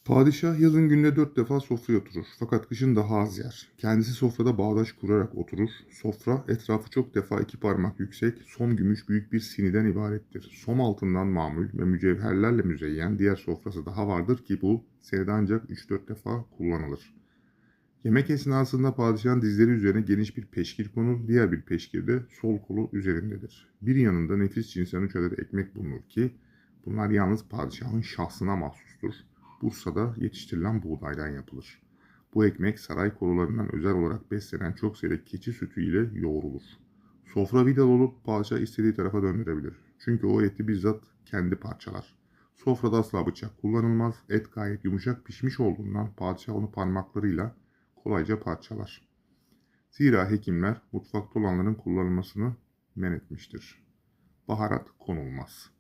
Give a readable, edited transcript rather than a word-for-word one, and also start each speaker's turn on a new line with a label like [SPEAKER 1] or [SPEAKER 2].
[SPEAKER 1] Padişah yazın günde 4 defa sofraya oturur. Fakat kışın daha az yer. Kendisi sofrada bağdaş kurarak oturur. Sofra etrafı çok defa 2 parmak yüksek, som gümüş büyük bir siniden ibarettir. Som altından mamul ve mücevherlerle müzeyyen diğer sofrası daha vardır ki bu senede ancak 3-4 defa kullanılır. Yemek esnasında padişahın dizleri üzerine geniş bir peşkir konur, diğer bir peşkir de sol kolu üzerindedir. Bir yanında nefis cinsten 3 adet ekmek bulunur ki bunlar yalnız padişahın şahsına mahsustur. Bursa'da yetiştirilen buğdaydan yapılır. Bu ekmek saray korularından özel olarak beslenen çok sayıda keçi sütü ile yoğrulur. Sofra vidal olup padişah istediği tarafa döndürebilir. Çünkü o eti bizzat kendi parçalar. Sofrada asla bıçak kullanılmaz. Et gayet yumuşak pişmiş olduğundan padişah onu parmaklarıyla kolayca parçalar. Zira hekimler mutfakta olanların kullanılmasını men etmiştir. Baharat konulmaz.